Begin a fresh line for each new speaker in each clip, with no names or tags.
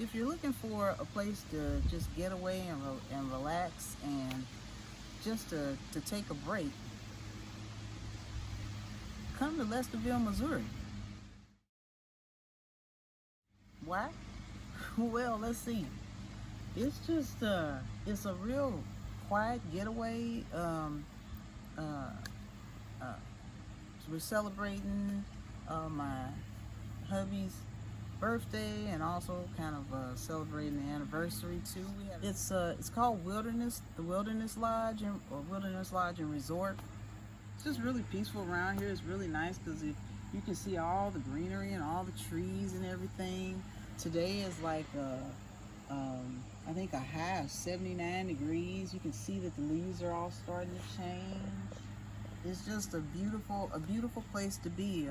if you're looking for a place to just get away and relax and just to take a break, come to Lesterville, Missouri. Why? Well, let's see. It's just it's a real quiet getaway. Uh, uh, we're celebrating my hubby's birthday and also kind of celebrating the anniversary too. It's called the Wilderness Lodge or Wilderness Lodge and Resort. It's just really peaceful around here. It's really nice because you can see all the greenery and all the trees and everything. Today is like I think a high of 79 degrees. You can see that the leaves are all starting to change. It's just a beautiful place to be.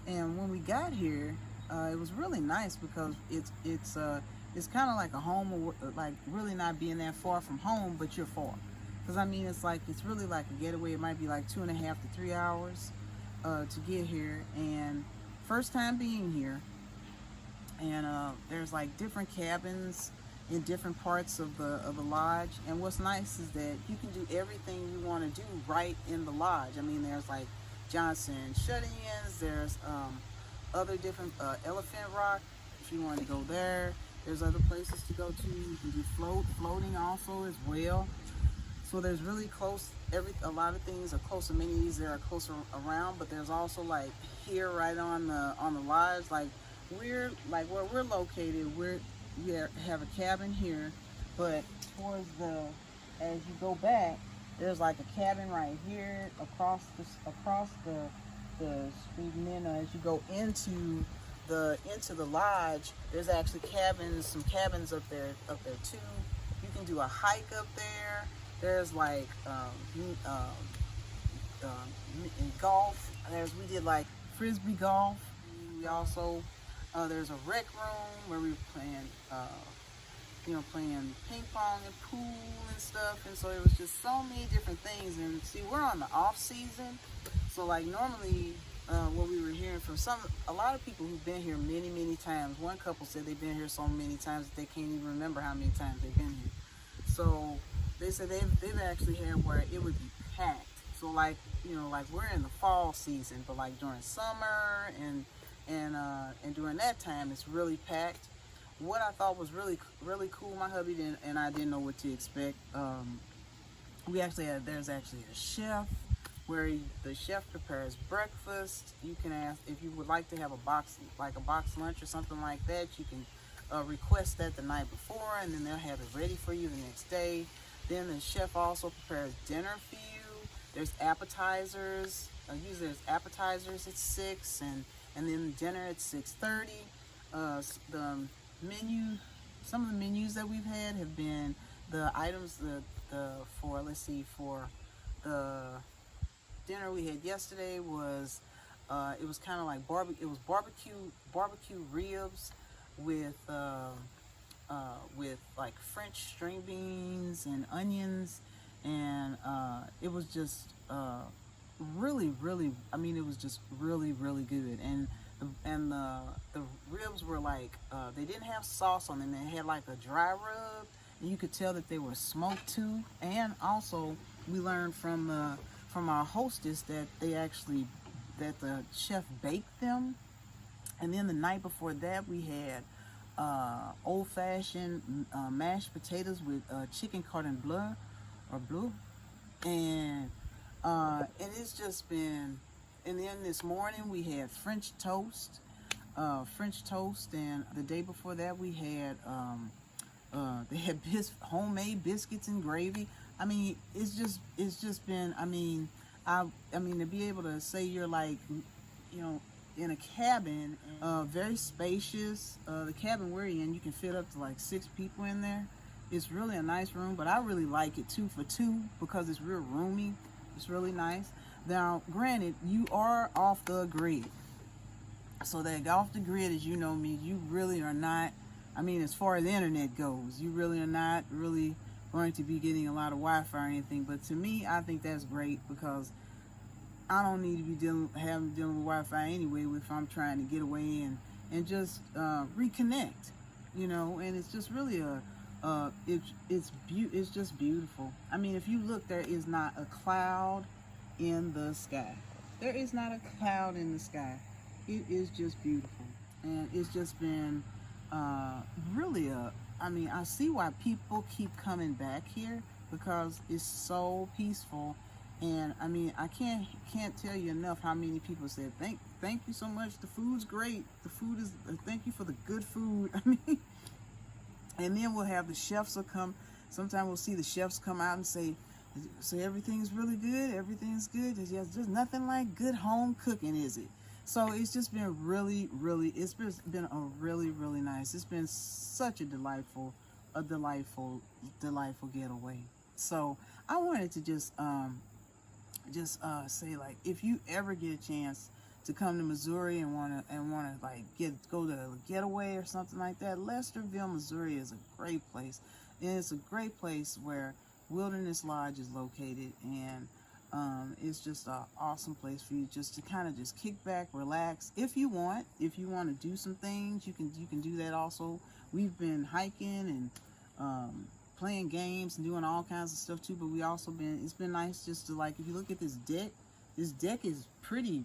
And when we got here, it was really nice because it's kind of like a home, like really not being that far from home, but you're far. Because I mean, it's really like a getaway. It might be like 2.5 to 3 hours to get here. And first time being here, and there's like different cabins in different parts of the lodge. And what's nice is that you can do everything you want to do right in the lodge. I mean, there's like Johnson shut-ins. There's other different Elephant Rock if you want to go there. There's other places to go to. You can do floating also as well. So there's really a lot of things are close amenities that are closer around, but there's also like here right on the lodge, like where we're located, we have a cabin here, but as you go back, there's like a cabin right here across the street, and then as you go into the lodge, there's actually some cabins up there too. You can do a hike up there. There's like golf. We did like frisbee golf. We also there's a rec room where we were playing ping pong and pool and stuff. And so it was just so many different things. And see, we're on the off season, so like normally what we were hearing from a lot of people who've been here many times. One couple said they've been here so many times that they can't even remember how many times they've been here. So they said they've actually had where it would be packed. So like we're in the fall season, but like during summer and during that time it's really packed. What I thought was really cool, my hubby and I didn't know what to expect. There's actually a chef where the chef prepares breakfast. You can ask if you would like to have a box lunch or something like that. You can request that the night before, and then they'll have it ready for you the next day. Then the chef also prepares dinner for you. There's appetizers. Usually there's appetizers at 6, and then dinner at 6:30. Some of the menus that we've had have been the items for the dinner we had yesterday was it was kind of like barbecue ribs with like French string beans and onions, and it was just really it was just really good. And the ribs were like they didn't have sauce on them. They had like a dry rub, and you could tell that they were smoked too. And also we learned from our hostess that the chef baked them. And then the night before that we had old-fashioned mashed potatoes with chicken cordon bleu, and it's just been. And then this morning we had French toast, and the day before that we had they had homemade biscuits and gravy. I mean, it's just been. I mean, to be able to say you're like, in a cabin, very spacious. The cabin we're in, you can fit up to like 6 people in there. It's really a nice room, but I really like it 2 for 2 because it's real roomy. It's really nice. Now, granted, you are off the grid. So that off the grid, as you know me, you really are not, I mean, as far as the internet goes, you really are not really going to be getting a lot of Wi-Fi or anything. But to me, I think that's great because I don't need to be dealing with Wi-Fi anyway if I'm trying to get away and just reconnect. you know, and it's just really it's just beautiful. I mean, if you look, there is not a cloud in the sky. There is not a cloud in the sky. It is just beautiful, and it's just been really a. I mean, I see why people keep coming back here, because it's so peaceful. And I mean, I can't tell you enough how many people said thank you so much. The food's great. The food is thank you for the good food. I mean, and then we'll have the chefs will come. Sometimes we'll see the chefs come out and say everything's really good. Everything's good. There's nothing like good home cooking, is it? So it's just been really, really. It's been a really, really nice. It's been such a delightful getaway. So I wanted to just say, like, if you ever get a chance to come to Missouri and wanna like go to a getaway or something like that, Lesterville, Missouri is a great place. And it's a great place where Wilderness Lodge is located, and it's just an awesome place for you just to kind of just kick back, relax. If you want to do some things, you can do that also. We've been hiking and playing games and doing all kinds of stuff too, but it's been nice just to, like, if you look at this deck is pretty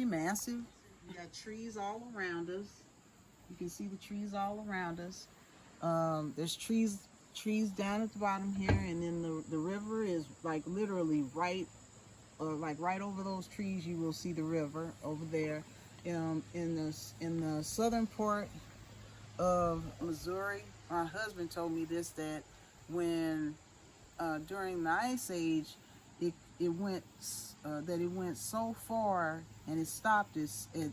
massive. We got trees all around us. You can see the trees all around us. There's trees down at the bottom here, and then the river is like literally right over those trees. You will see the river over there. In the southern part of Missouri, my husband told me this, that when during the Ice Age, it went so far, and it stopped in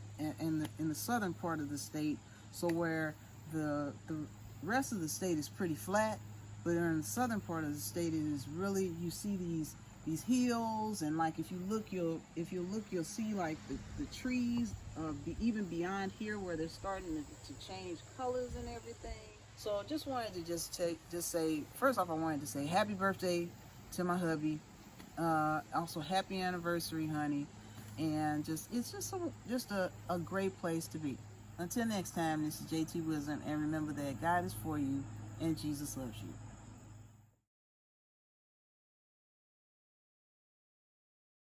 the southern part of the state. So where the rest of the state is pretty flat, but in the southern part of the state, it is really, you see these hills, and like if you look, you'll see like the trees even beyond here, where they're starting to change colors and everything. So just wanted to say, first off, I wanted to say happy birthday to my hubby. Also happy anniversary, honey. And it's just a great place to be. Until next time, this is JTwisdom, and remember that God is for you and Jesus loves you.